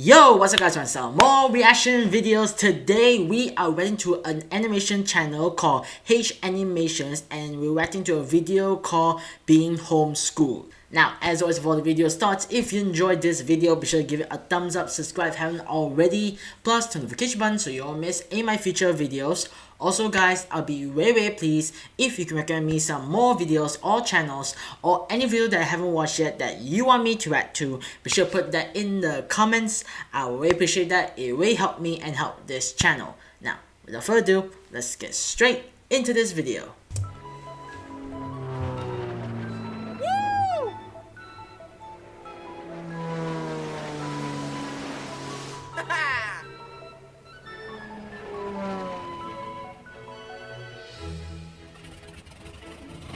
Yo, what's up guys, myself, more reaction videos. Today we are reacting to an animation channel called Haminations and we're reacting to a video called Being Homeschooled. Now, as always, before the video starts, if you enjoyed this video, be sure to give it a thumbs up, subscribe if you haven't already, plus turn the notification button so you don't miss any of my future videos. Also guys, I'll be very pleased if you can recommend me some more videos or channels or any video that I haven't watched yet that you want me to react to. Be sure to put that in the comments. I will really appreciate that. It really helped me and help this channel. Now, without further ado, let's get straight into this video.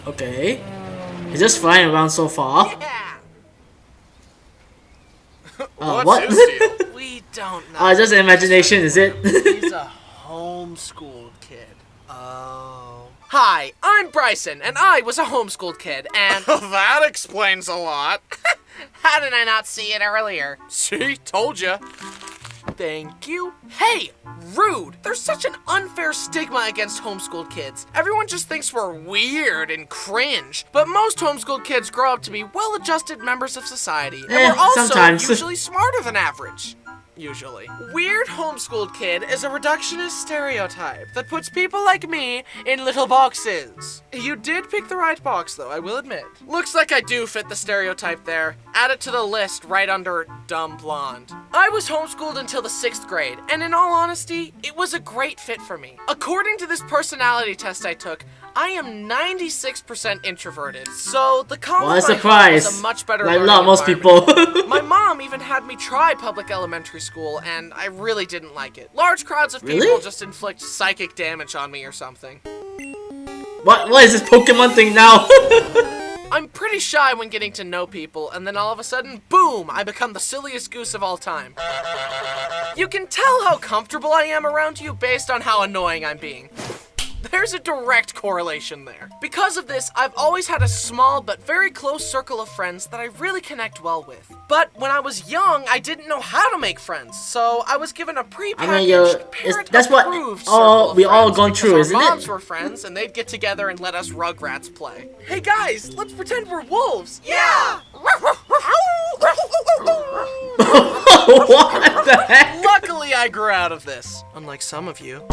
Okay, he's just flying around so far. Yeah. What? We don't know. Just imagination, is it? He's a homeschooled kid. Oh. Hi, I'm Bryson, and I was a homeschooled kid, and... That explains a lot. How did I not see it earlier? See? Told ya. Thank you. Hey, rude! There's such an unfair stigma against homeschooled kids. Everyone just thinks we're weird and cringe, but most homeschooled kids grow up to be well-adjusted members of society, and we're also sometimes. usually smarter than average. Usually. Weird homeschooled kid is a reductionist stereotype that puts people like me in little boxes. You did pick the right box though, I will admit. Looks like I do fit the stereotype there. Add it to the list right under dumb blonde. I was homeschooled until the 6th grade, and in all honesty, it was a great fit for me. According to this personality test I took, I am 96% introverted, so the college was a much better like learning most people. My mom even had me try public elementary school, and I really didn't like it. Large crowds of people just inflict psychic damage on me or something. What is this Pokemon thing now? I'm pretty shy when getting to know people, and then all of a sudden, boom, I become the silliest goose of all time. You can tell how comfortable I am around you based on how annoying I'm being. There's a direct correlation there. Because of this, I've always had a small but very close circle of friends that I really connect well with. But when I was young, I didn't know how to make friends, so I was given a pre-packaged, parent-approved circle of we all friends gone through, because isn't our it? moms were friends, and they'd get together and let us Rugrats play. Hey guys, let's pretend we're wolves. Yeah! What the heck? Luckily, I grew out of this, unlike some of you.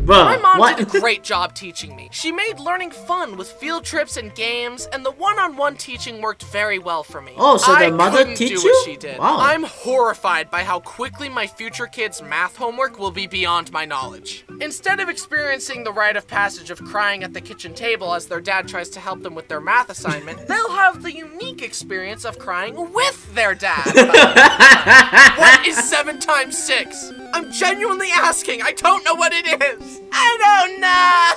Bro, my mom did a great job teaching me. She made learning fun with field trips and games, and the one-on-one teaching worked very well for me. Oh, so the mother teach you? What she did. Wow. I'm horrified by how quickly my future kids' math homework will be beyond my knowledge. Instead of experiencing the rite of passage of crying at the kitchen table as their dad tries to help them with their math assignment, they'll have the unique experience of crying with their dad. What is 7 times 6? I'm genuinely asking. I don't know what it is. I don't know.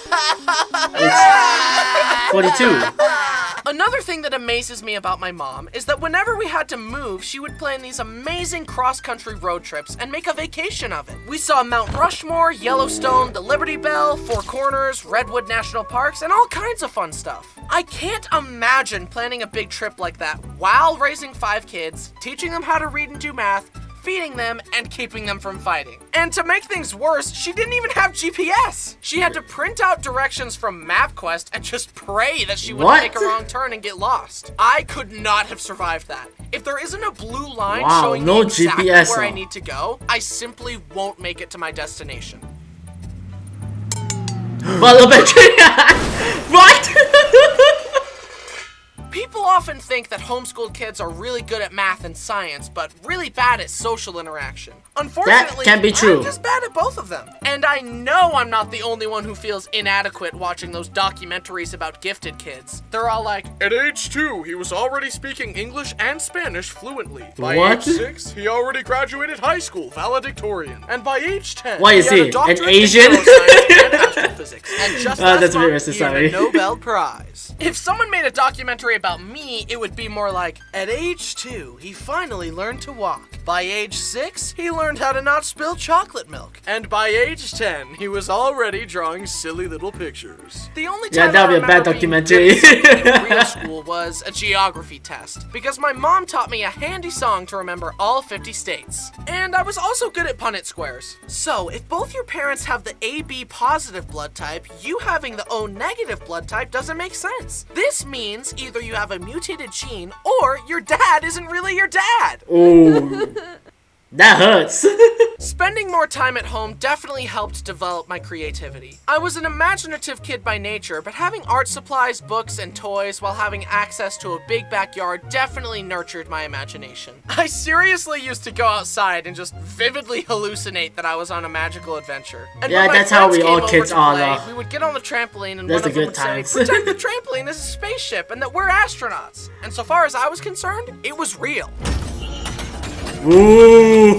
It's 42. Another thing that amazes me about my mom is that whenever we had to move, she would plan these amazing cross-country road trips and make a vacation of it. We saw Mount Rushmore, Yellowstone, the Liberty Bell, Four Corners, Redwood National Parks, and all kinds of fun stuff. I can't imagine planning a big trip like that while raising 5 kids, teaching them how to read and do math, feeding them, and keeping them from fighting. And to make things worse, she didn't even have GPS. She had to print out directions from MapQuest and just pray that she wouldn't take a wrong turn and get lost. I could not have survived that. If there isn't a blue line showing me exactly GPS where I need to go, I simply won't make it to my destination. What? People often think that homeschooled kids are really good at math and science, but really bad at social interaction. Unfortunately, that can be true. I'm just bad at both of them. And I know I'm not the only one who feels inadequate watching those documentaries about gifted kids. They're all like, at age 2, he was already speaking English and Spanish fluently. By What? age 6, he already graduated high school valedictorian. And by age 10, what is he had he? a doctorate An Asian? in neuroscience and astrophysics. and just That's last very month, he sorry. earned a Nobel Prize. pictures. If someone made a documentary about me, it would be more like, at age 2, he finally learned to walk. By age 6, he learned how to not spill chocolate milk. And by age 10, he was already drawing silly little pictures. The only time that'd be a bad documentary. in real school was a geography test, because my mom taught me a handy song to remember all 50 states. And I was also good at Punnett squares. So, if both your parents have the AB positive blood type, you having the O negative blood type doesn't make sense. This means either you have a mutated gene, or your dad isn't really your dad. Ooh. That hurts. Spending more time at home definitely helped develop my creativity. I was an imaginative kid by nature, but having art supplies, books, and toys while having access to a big backyard definitely nurtured my imagination. I seriously used to go outside and just vividly hallucinate that I was on a magical adventure. And Yeah, when my that's how friends we all came kids over to are, play, though. we would get on the trampoline and That's one of the them good would times. say, pretend the trampoline is a spaceship and that we're astronauts. And so far as I was concerned, it was real. Ooh.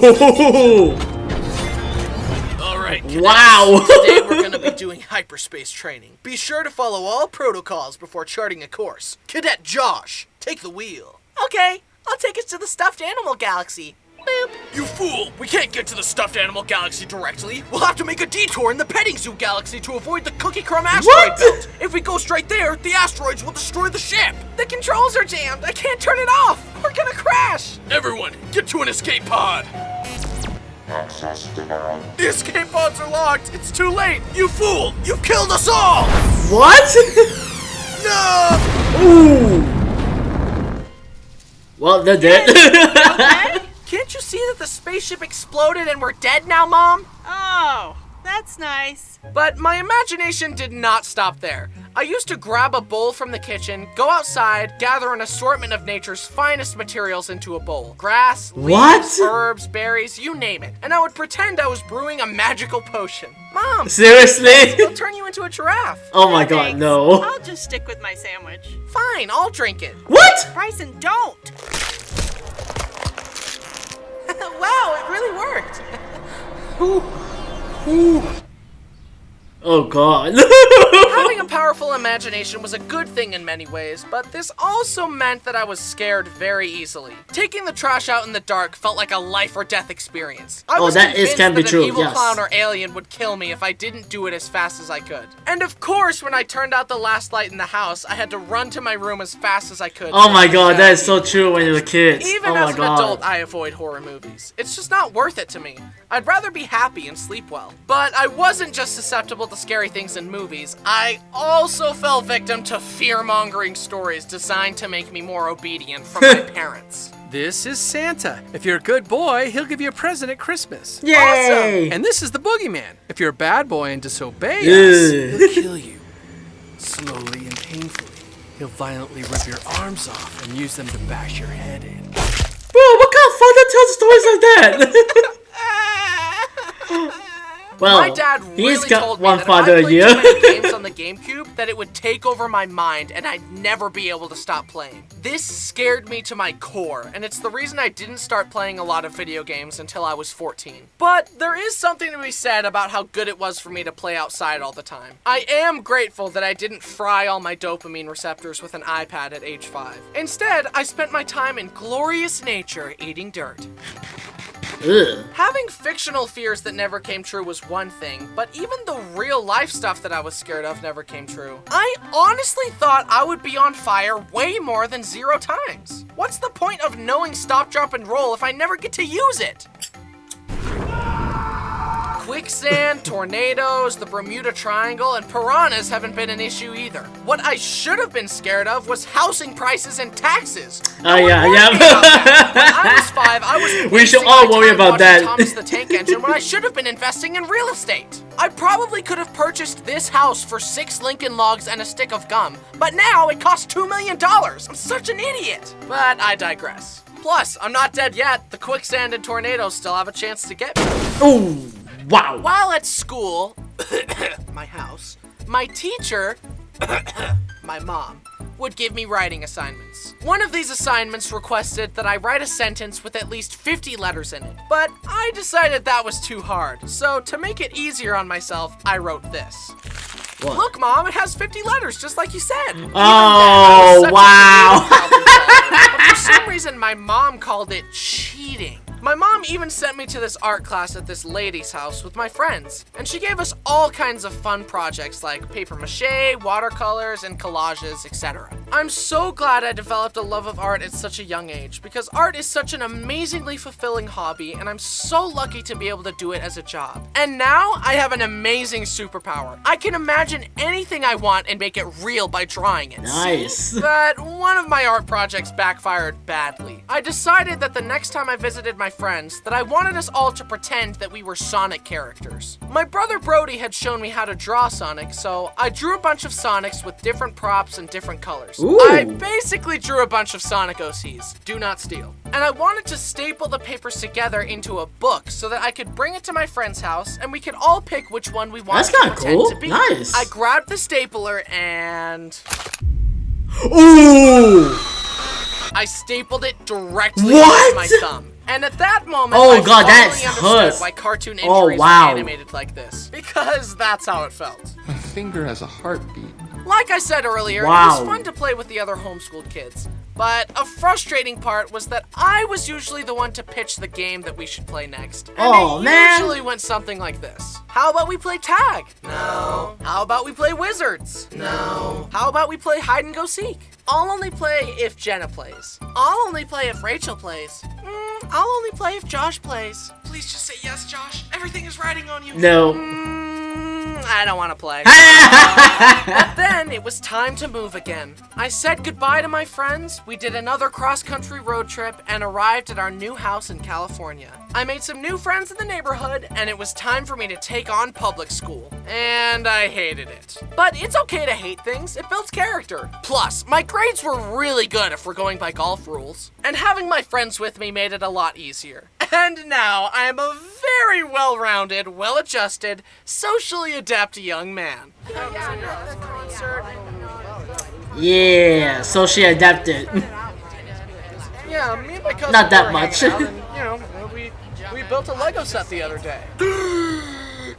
Alright, Wow. today we're gonna be doing hyperspace training. Be sure to follow all protocols before charting a course. Cadet Josh, take the wheel. Okay, I'll take us to the stuffed animal galaxy. Boop. You fool! We can't get to the stuffed animal galaxy directly. We'll have to make a detour in the petting zoo galaxy to avoid the cookie crumb asteroid belt. If we go straight there, the asteroids will destroy the ship. The controls are jammed. I can't turn it off. We're gonna crash. Everyone, get to an escape pod. The escape pods are locked. It's too late. You fool! You've killed us all. What? No! Ooh. Well, they're dead. Okay? Can't you see that the spaceship exploded and we're dead now, Mom? Oh, that's nice. But my imagination did not stop there. I used to grab a bowl from the kitchen, go outside, gather an assortment of nature's finest materials into a bowl. Grass, leaves, What? herbs, berries, you name it. And I would pretend I was brewing a magical potion. Mom, Seriously? I'll turn you into a giraffe. Oh my god, Thanks. no. I'll just stick with my sandwich. Fine, I'll drink it. What? Bryson, don't! Wow, it really worked. Oh god. Having a powerful imagination was a good thing in many ways, but this also meant that I was scared very easily. Taking the trash out in the dark felt like a life or death experience. I was that convinced can be that true, an evil yes. clown or alien would kill me if I didn't do it as fast as I could. And of course, when I turned out the last light in the house, I had to run to my room as fast as I could. Oh my god, that is so true when you were kids. Even Oh as my an god. adult, I avoid horror movies. It's just not worth it to me. I'd rather be happy and sleep well. But I wasn't just susceptible to scary things in movies. I also fell victim to fear-mongering stories designed to make me more obedient from my parents. This is Santa. If you're a good boy, he'll give you a present at Christmas. Yay! And this is the boogeyman. If you're a bad boy and disobey Ugh. us, he'll kill you. Slowly and painfully, he'll violently rip your arms off and use them to bash your head in. Bro, what kind of father tells stories like that? Well, My dad he's really got told me one that father if I a year. played too many games on the GameCube, that it would take over my mind and I'd never be able to stop playing. This scared me to my core, and it's the reason I didn't start playing a lot of video games until I was 14. But there is something to be said about how good it was for me to play outside all the time. I am grateful that I didn't fry all my dopamine receptors with an iPad at age 5. Instead, I spent my time in glorious nature eating dirt. Ugh. Having fictional fears that never came true was one thing, but even the real life stuff that I was scared of never came true. I honestly thought I would be on fire way more than 0 times. What's the point of knowing stop, drop, and roll if I never get to use it? Quicksand, tornadoes, the Bermuda Triangle, and piranhas haven't been an issue either. What I should have been scared of was housing prices and taxes. Oh yeah, When I yeah. was 5, I was We should wasting all my worry time about watching that. Thomas the Tank Engine when I should have been investing in real estate. I probably could have purchased this house for 6 Lincoln Logs and a stick of gum, but now it costs $2 million. I'm such an idiot. But I digress. Plus, I'm not dead yet. The quicksand and tornadoes still have a chance to get me. Ooh, wow. While at school, my house, my teacher, my mom, would give me writing assignments. One of these assignments requested that I write a sentence with at least 50 letters in it, but I decided that was too hard, so to make it easier on myself, I wrote this. What? Look, Mom, it has 50 letters, just like you said. Oh, wow. But for some reason, my mom called it cheating. My mom even sent me to this art class at this lady's house with my friends, and she gave us all kinds of fun projects like paper mache, watercolors, and collages, etc. I'm so glad I developed a love of art at such a young age, because art is such an amazingly fulfilling hobby, and I'm so lucky to be able to do it as a job. And now, I have an amazing superpower. I can imagine anything I want and make it real by drawing it. Nice. But one of my art projects backfired badly. I decided that the next time I visited my friends that I wanted us all to pretend that we were Sonic characters. My brother Brody had shown me how to draw Sonic, so I drew a bunch of Sonics with different props and different colors. Ooh. I basically drew a bunch of Sonic OCs. Do not steal. And I wanted to staple the papers together into a book so that I could bring it to my friend's house and we could all pick which one we wanted That's to kinda pretend cool. to be. Nice. I grabbed the stapler and Ooh! I stapled it directly What? to my thumb. And at that moment, Oh, I God, finally that's understood hurt. why cartoon Oh, injuries wow. are animated like this. Because that's how it felt. My finger has a heartbeat. Like I said earlier, Wow. it was fun to play with the other homeschooled kids. But a frustrating part was that I was usually the one to pitch the game that we should play next. And Oh, it man. usually went something like this. How about we play tag? No. How about we play wizards? No. How about we play hide and go seek? I'll only play if Jenna plays. I'll only play if Rachel plays. I'll only play if Josh plays. Please just say yes, Josh. Everything is riding on you. No. I don't want to play. But then it was time to move again. I said goodbye to my friends, we did another cross-country road trip, and arrived at our new house in California. I made some new friends in the neighborhood, and it was time for me to take on public school. And I hated it. But it's okay to hate things, it builds character. Plus, my grades were really good if we're going by golf rules. And having my friends with me made it a lot easier. And now I am a very well-rounded, well-adjusted, socially adept young man. Yeah, so she adapted. Yeah, me and my cousin Not that were much. hanging out and, we built a Lego set the other day.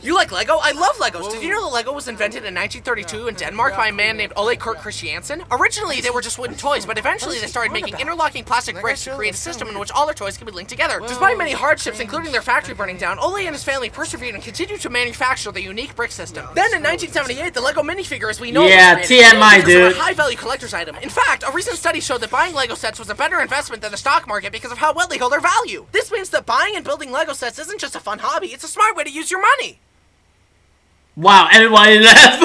You like Lego? I love Legos. Did you know that Lego was invented in 1932 in Denmark by a man named Ole Kurt Christiansen? Originally, they were just wooden toys, but eventually they started making interlocking plastic bricks to create a system in which all their toys could be linked together. Despite many hardships, including their factory burning down, Ole and his family persevered and continued to manufacture the unique brick system. Then in 1978, the Lego minifigure as we know Yeah, was created. TMI, Minifigures are dude. a high-value collector's item. In fact, a recent study showed that buying Lego sets was a better investment than the stock market because of how well they hold their value. This means that buying and building Lego sets isn't just a fun hobby, it's a smart way to use your money. Wow, everybody left.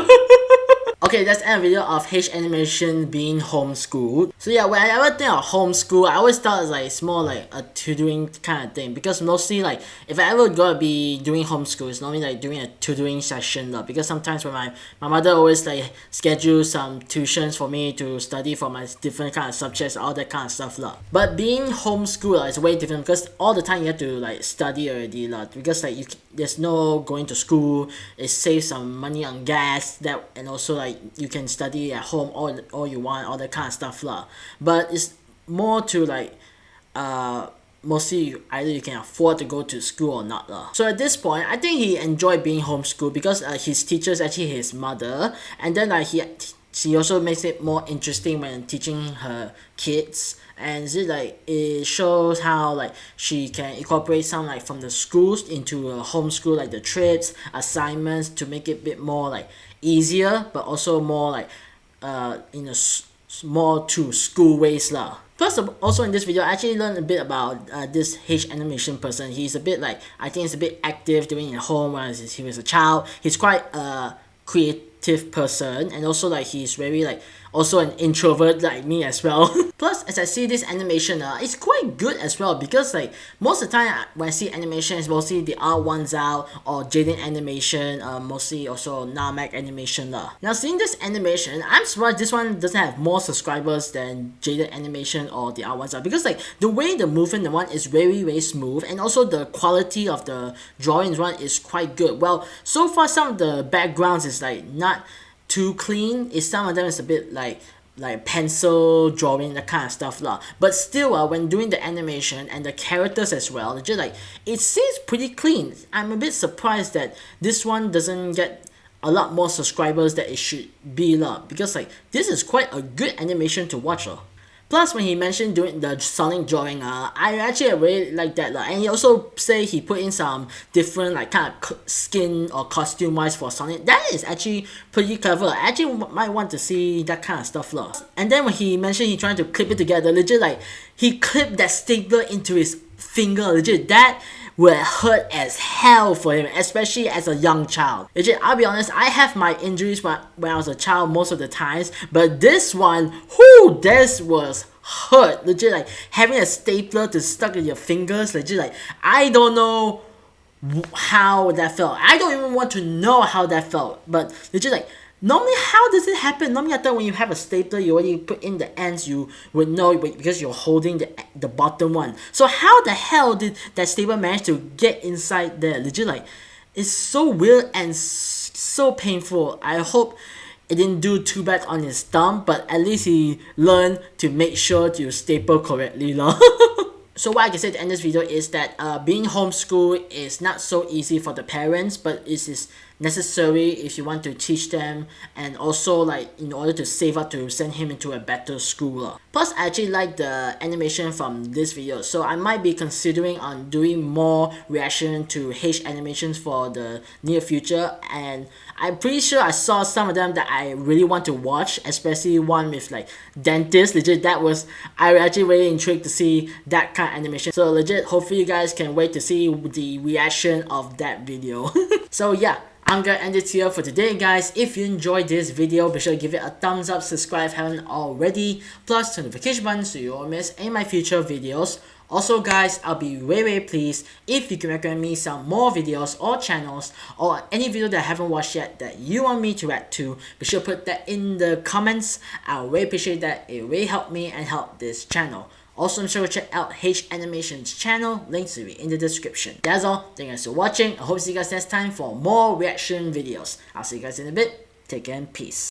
Okay, that's the end of the video of H Animation being homeschooled. So yeah, when I ever think of homeschool, I always thought it's more like a tutoring kind of thing, because mostly like if I ever gonna be doing homeschool, it's normally like doing a tutoring session because sometimes when my mother always like schedule some tuitions for me to study for my different kind of subjects, all that kind of stuff But being homeschooled is way different because all the time you have to like study already because like there's no going to school. It saves some money on gas and also like you can study at home all you want, all that kind of stuff But it's more to like mostly either you can afford to go to school or not So at this point, I think he enjoyed being homeschooled because his teacher is actually his mother, and then she also makes it more interesting when teaching her kids, and it shows how like she can incorporate some like from the schools into a homeschool, like the trips, assignments, to make it a bit more like easier, but also more like in a more to school ways Plus, also in this video, I actually learned a bit about this H animation person. He's a bit like, I think he's a bit active doing it at home when he was a child. He's quite creative person, and also like he's very like also an introvert like me as well. Plus, as I see this animation, it's quite good as well because like most of the time when I see animation, it's mostly the R1s out or Jaden animation, mostly also Namek animation Now seeing this animation, I'm surprised this one doesn't have more subscribers than Jaden animation or the R1s out, because like the way the movement one is very very smooth, and also the quality of the drawings one is quite good. Well, so far some of the backgrounds is like not too clean. Some of them is a bit like pencil drawing, that kind of stuff but still when doing the animation and the characters as well, just like it seems pretty clean. I'm a bit surprised that this one doesn't get a lot more subscribers that it should be lah, because like this is quite a good animation to watch lah. Plus, when he mentioned doing the Sonic drawing, I actually really like that lah. And he also say he put in some different like kind of skin or costume wise for Sonic. That is actually pretty clever. I actually might want to see that kind of stuff lah. And then when he mentioned he trying to clip it together, legit like he clipped that stapler into his finger. Legit, that would hurt as hell for him, especially as a young child. Legit, I'll be honest, I have my injuries when I was a child most of the times, but this one, whoo, this was hurt. Legit, like having a stapler to stuck in your fingers, legit, like I don't know how that felt. I don't even want to know how that felt, but legit, like normally, how does it happen? Normally, I thought when you have a stapler, you already put in the ends, you would know because you're holding the bottom one. So how the hell did that stapler manage to get inside there? Legit, like, it's so weird and so painful. I hope it didn't do too bad on his thumb, but at least he learned to make sure to staple correctly lor. So what I can say to end this video is that being homeschooled is not so easy for the parents, but it is necessary if you want to teach them, and also like in order to save up to send him into a better school. Plus, I actually like the animation from this video, so I might be considering on doing more reaction to H animations for the near future, and I'm pretty sure I saw some of them that I really want to watch, especially one with like dentist. Legit, that was, I actually really intrigued to see that kind of animation. So legit, hopefully you guys can wait to see the reaction of that video. So yeah, I'm gonna end it here for today, guys. If you enjoyed this video, be sure to give it a thumbs up, subscribe if you haven't already, plus turn the notification button so you won't miss any of my future videos. Also guys, I'll be very pleased if you can recommend me some more videos or channels, or any video that I haven't watched yet that you want me to react to. Be sure to put that in the comments. I'll really appreciate that. It really helped me and help this channel. Also, make sure to check out H Animations channel, links will be in the description. That's all, thank you guys for watching. I hope to see you guys next time for more reaction videos. I'll see you guys in a bit, take care and peace.